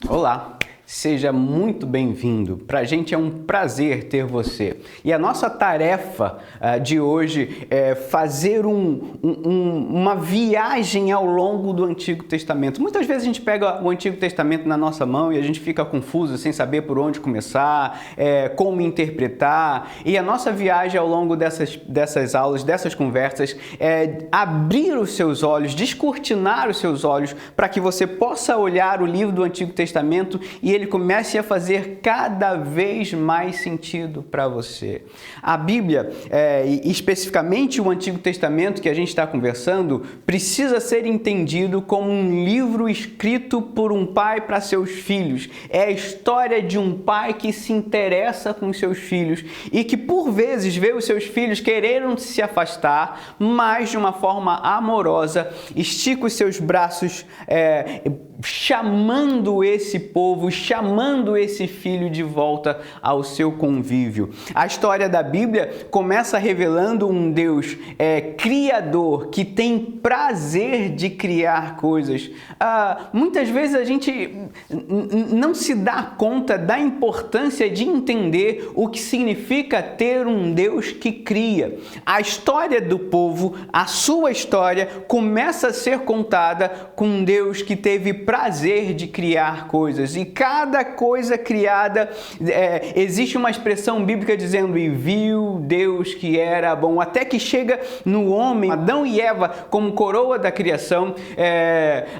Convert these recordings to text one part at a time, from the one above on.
Olá, seja muito bem-vindo. Para a gente é um prazer ter você. E a nossa tarefa de hoje é fazer uma viagem ao longo do Antigo Testamento. Muitas vezes a gente pega o Antigo Testamento na nossa mão e a gente fica confuso, sem saber por onde começar, como interpretar. E a nossa viagem ao longo dessas aulas, dessas conversas, é abrir os seus olhos, descortinar os seus olhos, para que você possa olhar o livro do Antigo Testamento e ele comece a fazer cada vez mais sentido para você. A Bíblia, especificamente o Antigo Testamento que a gente está conversando, precisa ser entendido como um livro escrito por um pai para seus filhos. É a história de um pai que se interessa com seus filhos e que por vezes vê os seus filhos querendo se afastar, mas de uma forma amorosa, estica os seus braços, chamando esse povo, chamando esse filho de volta ao seu convívio. A história da Bíblia começa revelando um Deus criador, que tem prazer de criar coisas. Muitas vezes a gente não se dá conta da importância de entender o que significa ter um Deus que cria. A história do povo, a sua história, começa a ser contada com um Deus que teve prazer de criar coisas, e cada coisa criada, existe uma expressão bíblica dizendo: e viu Deus que era bom, até que chega no homem, Adão e Eva, como coroa da criação.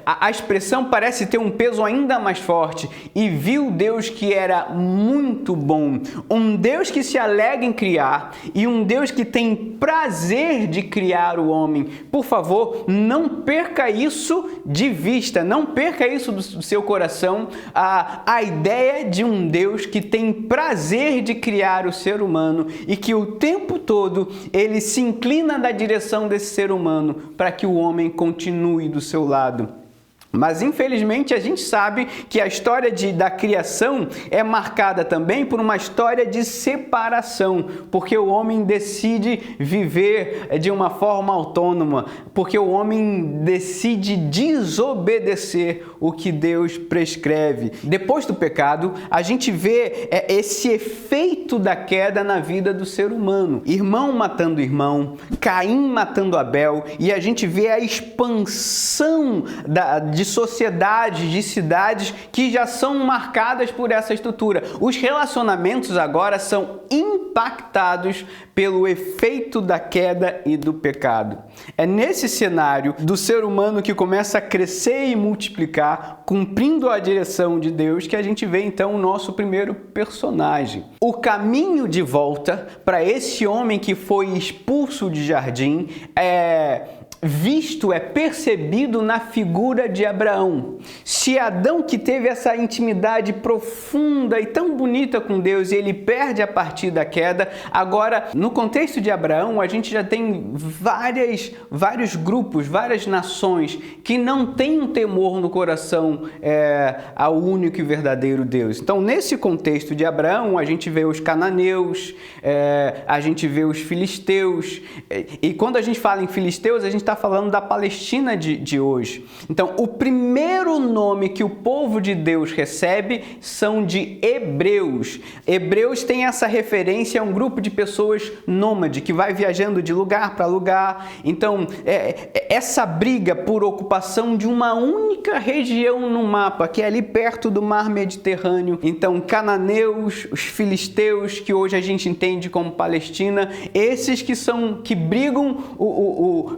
A expressão parece ter um peso ainda mais forte: e viu Deus que era muito bom. Um Deus que se alegra em criar e um Deus que tem prazer de criar o homem. Por favor, não perca isso de vista, não perca isso do seu coração, a ideia de um Deus que tem prazer de criar o ser humano e que o tempo todo ele se inclina na direção desse ser humano para que o homem continue do seu lado. Mas, infelizmente, a gente sabe que a história da criação é marcada também por uma história de separação, porque o homem decide viver de uma forma autônoma, porque o homem decide desobedecer o que Deus prescreve. Depois do pecado, a gente vê esse efeito da queda na vida do ser humano. Irmão matando irmão, Caim matando Abel, e a gente vê a expansão de sociedades, de cidades que já são marcadas por essa estrutura. Os relacionamentos agora são impactados pelo efeito da queda e do pecado. É nesse cenário do ser humano que começa a crescer e multiplicar, cumprindo a direção de Deus, que a gente vê então o nosso primeiro personagem. O caminho de volta para esse homem que foi expulso de jardim é percebido na figura de Abraão. Se Adão, que teve essa intimidade profunda e tão bonita com Deus, ele perde a partir da queda, agora, no contexto de Abraão, a gente já tem vários grupos, várias nações que não têm um temor no coração ao único e verdadeiro Deus. Então, nesse contexto de Abraão, a gente vê os cananeus, a gente vê os filisteus, e quando a gente fala em filisteus, a gente está falando da Palestina de hoje. Então, o primeiro nome que o povo de Deus recebe são de hebreus. Hebreus tem essa referência a um grupo de pessoas nômade, que vai viajando de lugar para lugar. Então, essa briga por ocupação de uma única região no mapa, que é ali perto do mar Mediterrâneo. Então, cananeus, os filisteus, que hoje a gente entende como Palestina, esses que brigam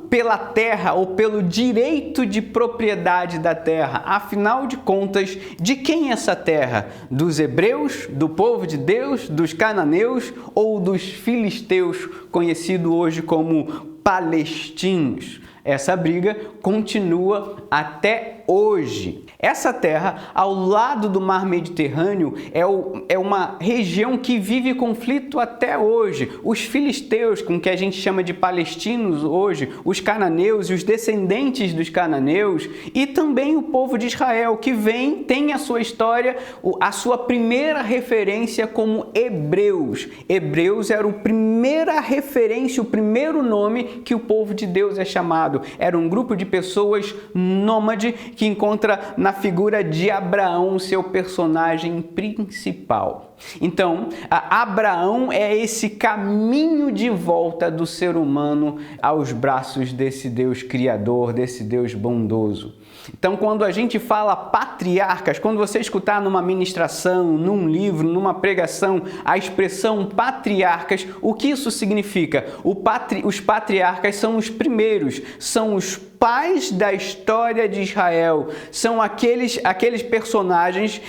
pela terra ou pelo direito de propriedade da terra. Afinal de contas, de quem é essa terra? Dos hebreus, do povo de Deus, dos cananeus ou dos filisteus, conhecido hoje como palestinos? Essa briga continua até hoje. Essa terra, ao lado do mar Mediterrâneo, é uma região que vive conflito até hoje. Os filisteus, com que a gente chama de palestinos hoje, os cananeus e os descendentes dos cananeus, e também o povo de Israel, que tem a sua história, a sua primeira referência como hebreus. Hebreus era a primeira referência, o primeiro nome que o povo de Deus é chamado. Era um grupo de pessoas nômade que encontra na figura de Abraão, seu personagem principal. Então, Abraão é esse caminho de volta do ser humano aos braços desse Deus criador, desse Deus bondoso. Então, quando a gente fala patriarcas, quando você escutar numa ministração, num livro, numa pregação, a expressão patriarcas, o que isso significa? Os patriarcas são os primeiros, são os pais da história de Israel, são aqueles personagens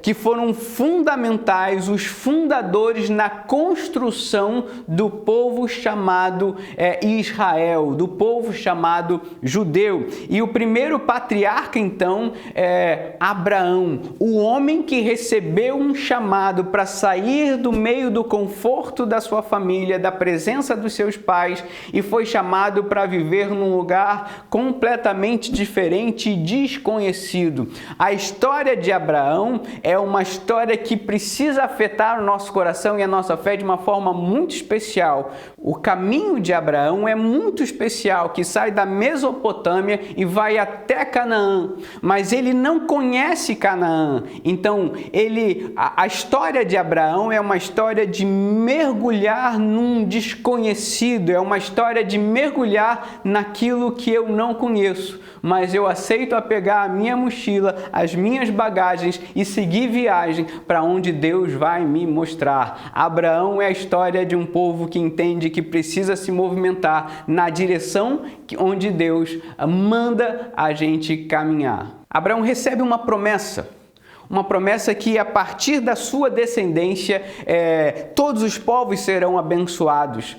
que foram fundamentais, os fundadores na construção do povo chamado Israel, do povo chamado judeu. E o primeiro patriarca, então, é Abraão, o homem que recebeu um chamado para sair do meio do conforto da sua família, da presença dos seus pais, e foi chamado para viver num lugar completamente diferente e desconhecido. A história de Abraão é uma história que precisa afetar o nosso coração e a nossa fé de uma forma muito especial. O caminho de Abraão é muito especial, que sai da Mesopotâmia e vai até Canaã, mas ele não conhece Canaã. Então, a história de Abraão é uma história de mergulhar num desconhecido, é uma história de mergulhar naquilo que eu não conheço, mas eu aceito a pegar a minha mochila, as minhas bagagens e seguir viagem para onde Deus vai me mostrar. Abraão é a história de um povo que entende que precisa se movimentar na direção onde Deus manda a gente caminhar. Abraão recebe uma promessa que a partir da sua descendência todos os povos serão abençoados.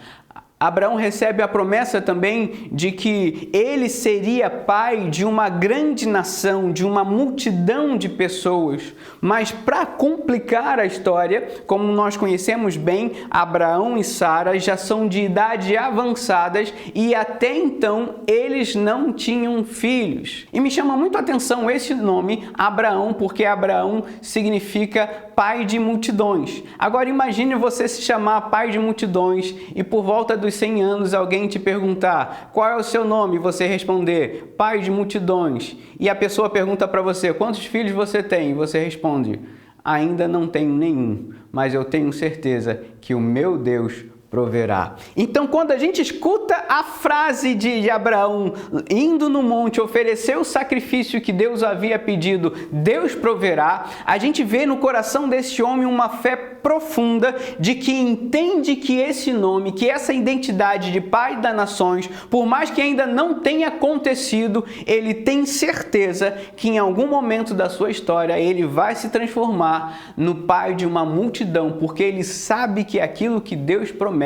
Abraão recebe a promessa também de que ele seria pai de uma grande nação, de uma multidão de pessoas. Mas para complicar a história, como nós conhecemos bem, Abraão e Sara já são de idade avançadas e até então eles não tinham filhos. E me chama muito a atenção esse nome, Abraão, porque Abraão significa pai de multidões. Agora imagine você se chamar pai de multidões e por volta dos 100 anos alguém te perguntar qual é o seu nome e você responder pai de multidões. E a pessoa pergunta para você quantos filhos você tem e você responde ainda não tenho nenhum, mas eu tenho certeza que o meu Deus proverá. Então, quando a gente escuta a frase de Abraão indo no monte oferecer o sacrifício que Deus havia pedido, Deus proverá, a gente vê no coração desse homem uma fé profunda de que entende que esse nome, que essa identidade de pai das nações, por mais que ainda não tenha acontecido, ele tem certeza que em algum momento da sua história ele vai se transformar no pai de uma multidão, porque ele sabe que aquilo que Deus promete,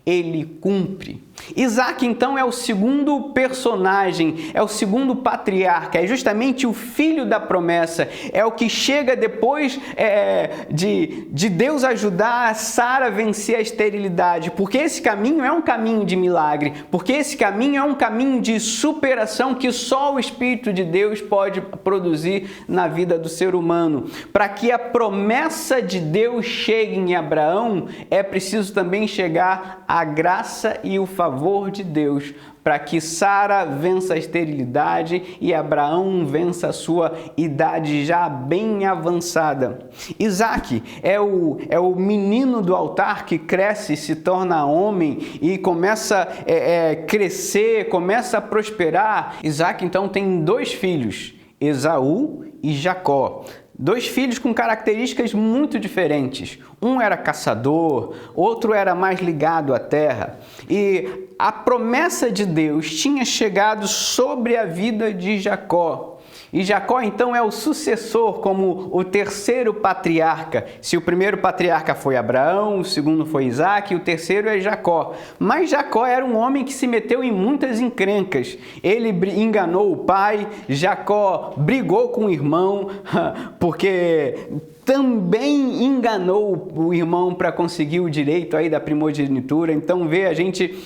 ele cumpre. Isaac, então, é o segundo personagem, é o segundo patriarca, é justamente o filho da promessa, é o que chega depois de Deus ajudar Sara a vencer a esterilidade, porque esse caminho é um caminho de milagre, porque esse caminho é um caminho de superação que só o Espírito de Deus pode produzir na vida do ser humano. Para que a promessa de Deus chegue em Abraão, é preciso também chegar a graça e o favor de Deus, para que Sara vença a esterilidade e Abraão vença a sua idade já bem avançada. Isaac é o menino do altar que cresce, se torna homem e começa a crescer, começa a prosperar. Isaac então tem 2 filhos, Esaú e Jacó. 2 filhos com características muito diferentes. Um era caçador, outro era mais ligado à terra. E a promessa de Deus tinha chegado sobre a vida de Jacó. E Jacó, então, é o sucessor como o terceiro patriarca. Se o primeiro patriarca foi Abraão, o segundo foi Isaac e o terceiro é Jacó. Mas Jacó era um homem que se meteu em muitas encrencas. Ele enganou o pai, Jacó brigou com o irmão, porque também enganou o irmão para conseguir o direito aí da primogenitura. Então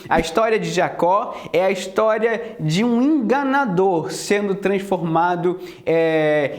a história de Jacó é a história de um enganador sendo transformado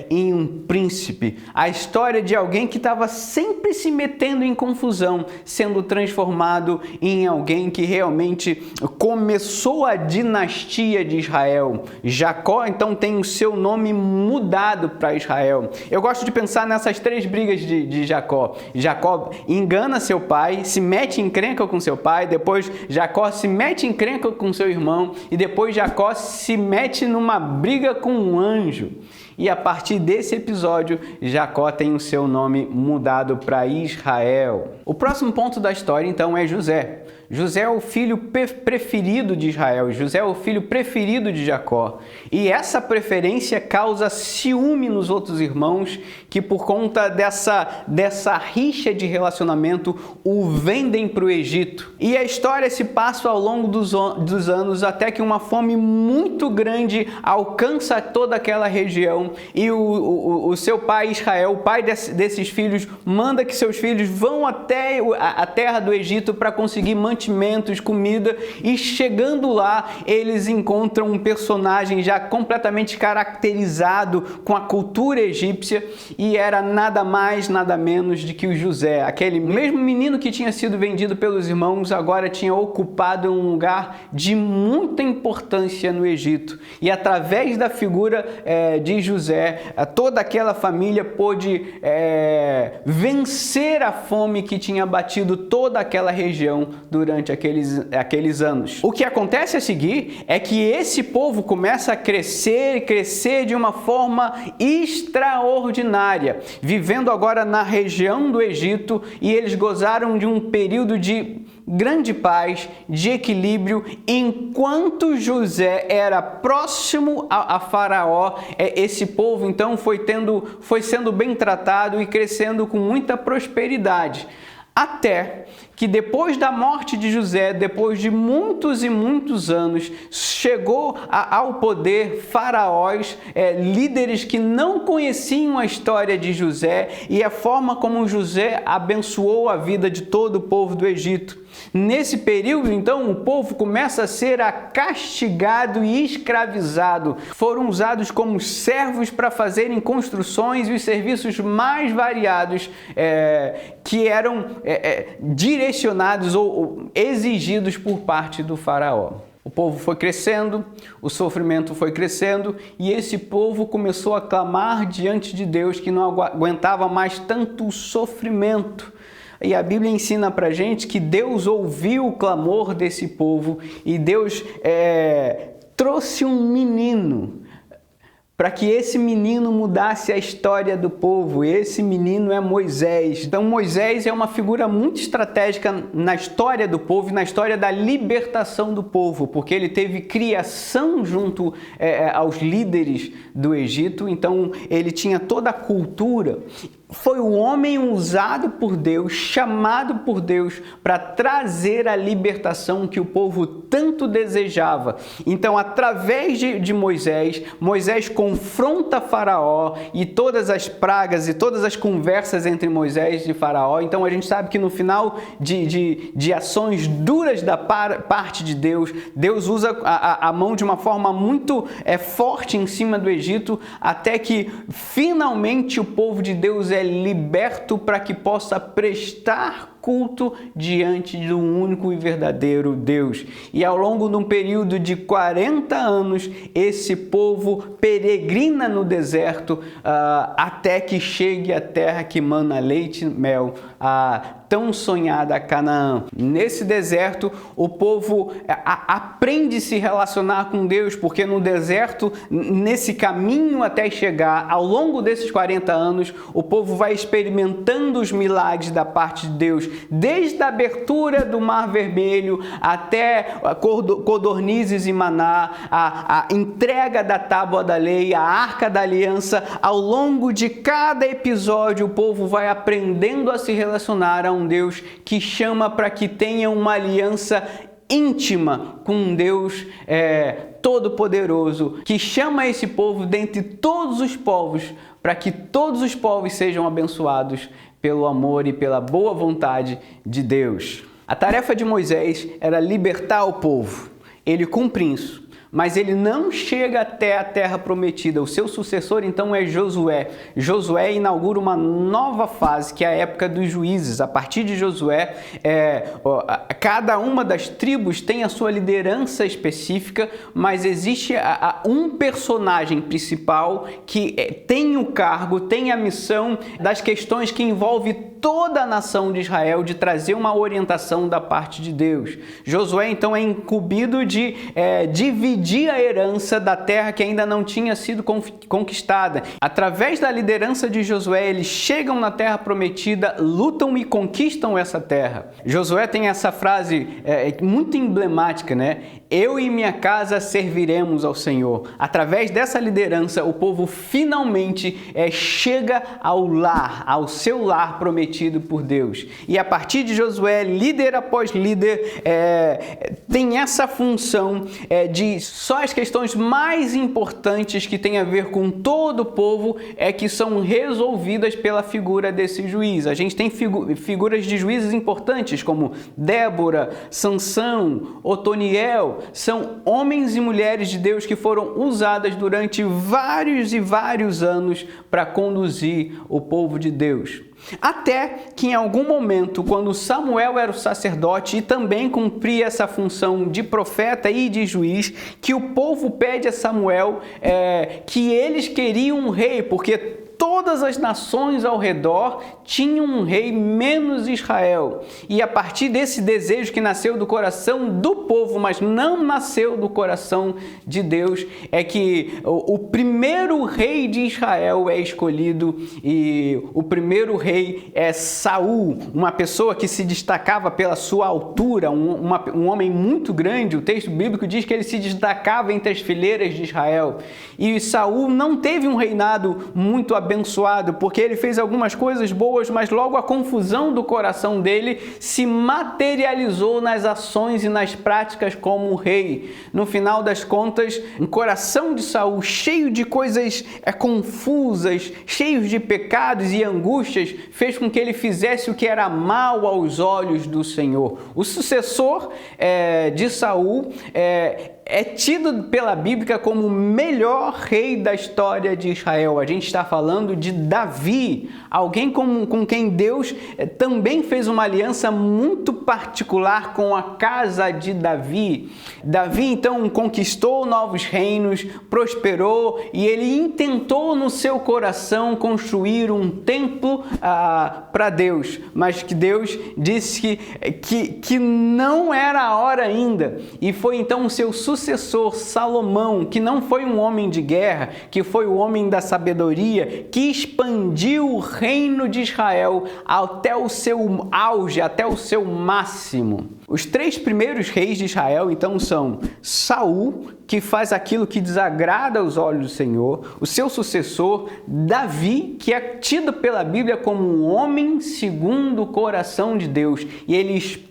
em um príncipe, a história de alguém que estava sempre se metendo em confusão, sendo transformado em alguém que realmente começou a dinastia de Israel. Jacó, então, tem o seu nome mudado para Israel. Eu gosto de pensar nessas 3 brigas de Jacó. Jacó engana seu pai, se mete em encrenca com seu pai, depois Jacó se mete em encrenca com seu irmão e depois Jacó se mete numa briga com um anjo. E a partir desse episódio, Jacó tem o seu nome mudado para Israel. O próximo ponto da história, então, é José. José é o filho preferido de Israel, José é o filho preferido de Jacó. E essa preferência causa ciúme nos outros irmãos, que por conta dessa rixa de relacionamento, o vendem para o Egito. E a história se passa ao longo dos anos, até que uma fome muito grande alcança toda aquela região. E o seu pai Israel, o pai desses filhos, manda que seus filhos vão até a terra do Egito para conseguir mantimentos, comida, e chegando lá, eles encontram um personagem já completamente caracterizado com a cultura egípcia, e era nada mais, nada menos de que o José, aquele mesmo menino que tinha sido vendido pelos irmãos, agora tinha ocupado um lugar de muita importância no Egito. E através da figura de José, toda aquela família pôde vencer a fome que tinha batido toda aquela região durante aqueles anos. O que acontece a seguir é que esse povo começa a crescer de uma forma extraordinária, vivendo agora na região do Egito, e eles gozaram de um período de grande paz, de equilíbrio, enquanto José era próximo a Faraó. Esse povo então foi sendo bem tratado e crescendo com muita prosperidade. Até que depois da morte de José, depois de muitos e muitos anos, chegou ao poder faraós, líderes que não conheciam a história de José e a forma como José abençoou a vida de todo o povo do Egito. Nesse período, então, o povo começa a ser castigado e escravizado. Foram usados como servos para fazerem construções e os serviços mais variados que eram direcionados ou exigidos por parte do faraó. O povo foi crescendo, o sofrimento foi crescendo, e esse povo começou a clamar diante de Deus, que não aguentava mais tanto sofrimento. E a Bíblia ensina pra gente que Deus ouviu o clamor desse povo e Deus trouxe um menino para que esse menino mudasse a história do povo. Esse menino é Moisés. Então Moisés é uma figura muito estratégica na história do povo e na história da libertação do povo, porque ele teve criação junto aos líderes do Egito, então ele tinha toda a cultura. Foi o homem usado por Deus, chamado por Deus para trazer a libertação que o povo tanto desejava. Então, através de Moisés, Moisés confronta Faraó e todas as pragas e todas as conversas entre Moisés e Faraó. Então, a gente sabe que no final de ações duras da parte de Deus, Deus usa a mão de uma forma muito forte em cima do Egito, até que finalmente o povo de Deus é liberto para que possa prestar culto diante do único e verdadeiro Deus. E ao longo de um período de 40 anos, esse povo peregrina no deserto até que chegue à terra que mana leite e mel, a tão sonhada Canaã. Nesse deserto, o povo aprende a se relacionar com Deus, porque no deserto, nesse caminho até chegar, ao longo desses 40 anos, o povo vai experimentando os milagres da parte de Deus, desde a abertura do Mar Vermelho até codornizes e maná, a entrega da tábua da lei, a Arca da Aliança. Ao longo de cada episódio, o povo vai aprendendo a se relacionar a um Deus que chama para que tenha uma aliança íntima com um Deus todo-poderoso, que chama esse povo dentre todos os povos, para que todos os povos sejam abençoados pelo amor e pela boa vontade de Deus. A tarefa de Moisés era libertar o povo. Ele cumpre isso. mas ele não chega até a terra prometida. O seu sucessor, então, é Josué. Josué inaugura uma nova fase, que é a época dos juízes. A partir de Josué, cada uma das tribos tem a sua liderança específica, mas existe um personagem principal que tem o cargo, tem a missão das questões que envolve toda a nação de Israel, de trazer uma orientação da parte de Deus. Josué, então, é incumbido de dividir a herança da terra que ainda não tinha sido conquistada. Através da liderança de Josué, eles chegam na terra prometida, lutam e conquistam essa terra. Josué tem essa frase muito emblemática, né? Eu e minha casa serviremos ao Senhor. Através dessa liderança, o povo finalmente chega ao lar, ao seu lar prometido por Deus. E a partir de Josué, líder após líder, tem essa função de só as questões mais importantes que têm a ver com todo o povo que são resolvidas pela figura desse juiz. A gente tem figuras de juízes importantes como Débora, Sansão, Otoniel. São homens e mulheres de Deus que foram usadas durante vários e vários anos para conduzir o povo de Deus. Até que em algum momento, quando Samuel era o sacerdote e também cumpria essa função de profeta e de juiz, que o povo pede a Samuel que eles queriam um rei, porque todas as nações ao redor tinham um rei, menos Israel. E a partir desse desejo que nasceu do coração do povo, mas não nasceu do coração de Deus, é que o primeiro rei de Israel é escolhido, e o primeiro rei é Saul, uma pessoa que se destacava pela sua altura, um homem muito grande. O texto bíblico diz que ele se destacava entre as fileiras de Israel. E Saul não teve um reinado muito abençoado, porque ele fez algumas coisas boas, mas logo a confusão do coração dele se materializou nas ações e nas práticas como rei. No final das contas, um coração de Saul cheio de coisas confusas, cheios de pecados e angústias, fez com que ele fizesse o que era mal aos olhos do Senhor. O sucessor de Saul é tido pela Bíblia como o melhor rei da história de Israel. A gente está falando de Davi, alguém com quem Deus também fez uma aliança muito particular com a casa de Davi. Davi, então, conquistou novos reinos, prosperou, e ele intentou no seu coração construir um templo para Deus, mas que Deus disse que não era a hora ainda. E foi então o seu sucessor Salomão, que não foi um homem de guerra, que foi o homem da sabedoria, que expandiu o reino de Israel até o seu auge, até o seu máximo. Os três primeiros reis de Israel, então, são Saul, que faz aquilo que desagrada aos olhos do Senhor, o seu sucessor, Davi, que é tido pela Bíblia como um homem segundo o coração de Deus, e ele expande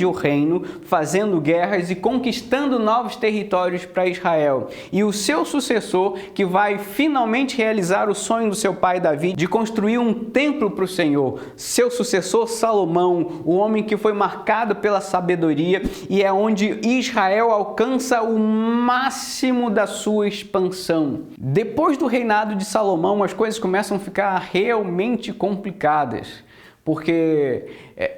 o reino, fazendo guerras e conquistando novos territórios para Israel. E o seu sucessor, que vai finalmente realizar o sonho do seu pai Davi de construir um templo para o Senhor. Seu sucessor Salomão, o homem que foi marcado pela sabedoria, e é onde Israel alcança o máximo da sua expansão. Depois do reinado de Salomão, as coisas começam a ficar realmente complicadas, porque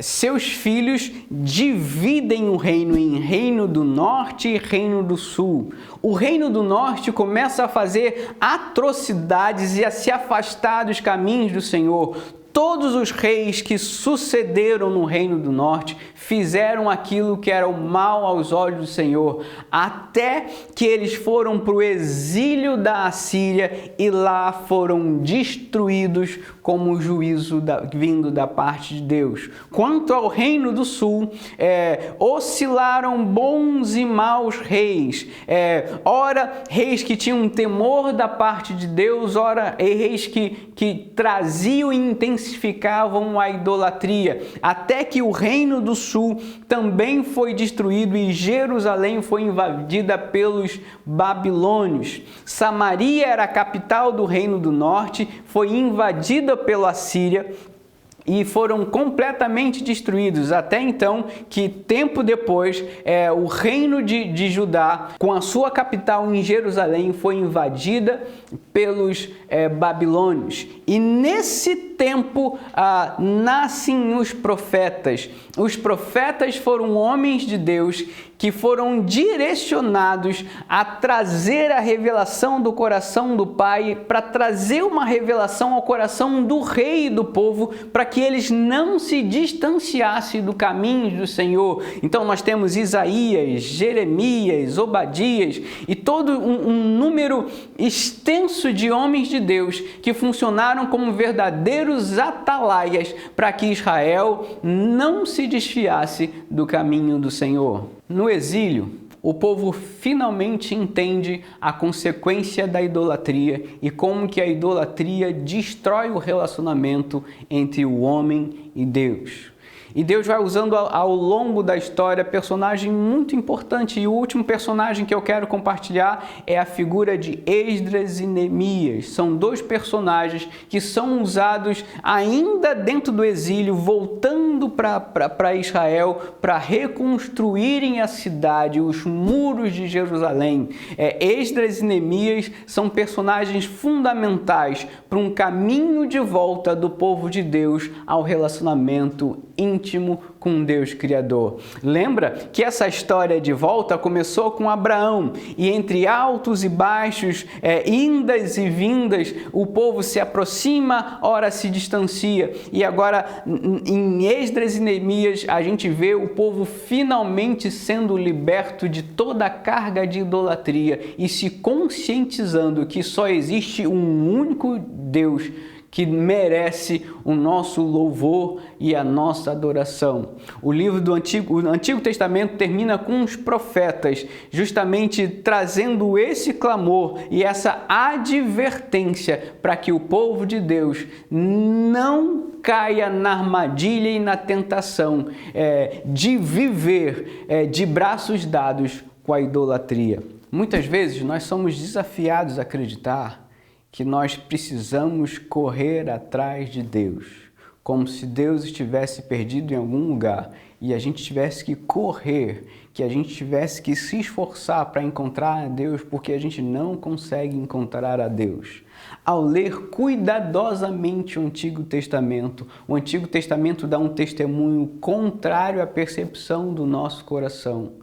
seus filhos dividem o reino em Reino do Norte e Reino do Sul. O Reino do Norte começa a fazer atrocidades e a se afastar dos caminhos do Senhor. Todos os reis que sucederam no Reino do Norte fizeram aquilo que era o mal aos olhos do Senhor, até que eles foram para o exílio da Assíria e lá foram destruídos como juízo vindo da parte de Deus. Quanto ao Reino do Sul, oscilaram bons e maus reis. Ora, reis que tinham temor da parte de Deus, ora, reis que traziam e intensificavam a idolatria, até que o Reino do Sul também foi destruído e Jerusalém foi invadida pelos babilônios. Samaria era a capital do Reino do Norte, foi invadida pela Síria, e foram completamente destruídos, até então que tempo depois o reino de Judá, com a sua capital em Jerusalém, foi invadida pelos babilônios. E nesse tempo nascem os profetas. Os profetas foram homens de Deus que foram direcionados a trazer a revelação do coração do Pai, para trazer uma revelação ao coração do rei e do povo, para que eles não se distanciassem do caminho do Senhor. Então nós temos Isaías, Jeremias, Obadias e todo um número extenso de homens de Deus que funcionaram como verdadeiros atalaias para que Israel não se desviasse do caminho do Senhor. No exílio, o povo finalmente entende a consequência da idolatria e como que a idolatria destrói o relacionamento entre o homem e Deus. E Deus vai usando ao longo da história personagem muito importante. E o último personagem que eu quero compartilhar é a figura de Esdras e Neemias. São dois personagens que são usados ainda dentro do exílio, voltando para Israel, para reconstruírem a cidade, os muros de Jerusalém. Esdras e Neemias são personagens fundamentais para um caminho de volta do povo de Deus ao relacionamento íntimo com Deus Criador. Lembra que essa história de volta começou com Abraão e entre altos e baixos, indas e vindas, o povo se aproxima, ora se distancia. E agora em Esdras e Neemias a gente vê o povo finalmente sendo liberto de toda a carga de idolatria e se conscientizando que só existe um único Deus que merece o nosso louvor e a nossa adoração. O livro do Antigo Testamento termina com os profetas, justamente trazendo esse clamor e essa advertência para que o povo de Deus não caia na armadilha e na tentação de viver de braços dados com a idolatria. Muitas vezes nós somos desafiados a acreditar que nós precisamos correr atrás de Deus, como se Deus estivesse perdido em algum lugar e a gente tivesse que correr, que a gente tivesse que se esforçar para encontrar a Deus, porque a gente não consegue encontrar a Deus. Ao ler cuidadosamente o Antigo Testamento dá um testemunho contrário à percepção do nosso coração.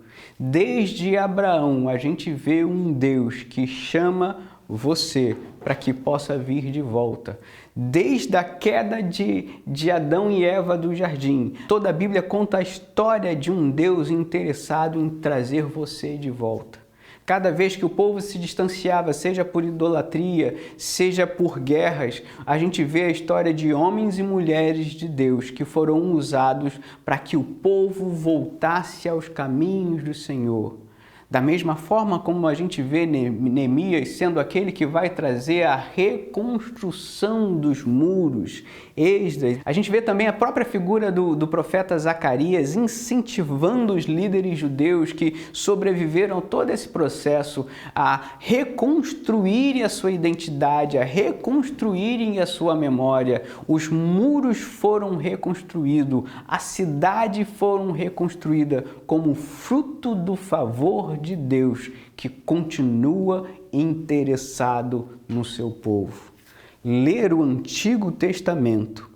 Desde Abraão, a gente vê um Deus que chama você para que possa vir de volta. Desde a queda de Adão e Eva do jardim, toda a Bíblia conta a história de um Deus interessado em trazer você de volta. Cada vez que o povo se distanciava, seja por idolatria, seja por guerras, a gente vê a história de homens e mulheres de Deus que foram usados para que o povo voltasse aos caminhos do Senhor. Da mesma forma como a gente vê Neemias sendo aquele que vai trazer a reconstrução dos muros, Esdras, a gente vê também a própria figura do profeta Zacarias incentivando os líderes judeus que sobreviveram a todo esse processo a reconstruírem a sua identidade, a reconstruírem a sua memória. Os muros foram reconstruídos, a cidade foram reconstruída como fruto do favor de Deus que continua interessado no seu povo. Ler o Antigo Testamento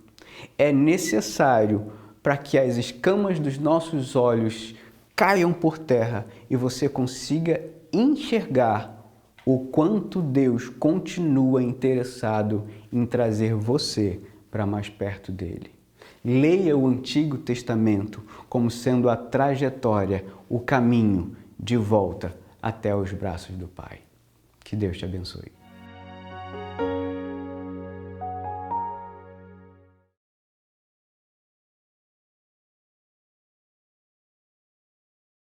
é necessário para que as escamas dos nossos olhos caiam por terra e você consiga enxergar o quanto Deus continua interessado em trazer você para mais perto dele. Leia o Antigo Testamento como sendo a trajetória, o caminho de volta até os braços do Pai. Que Deus te abençoe.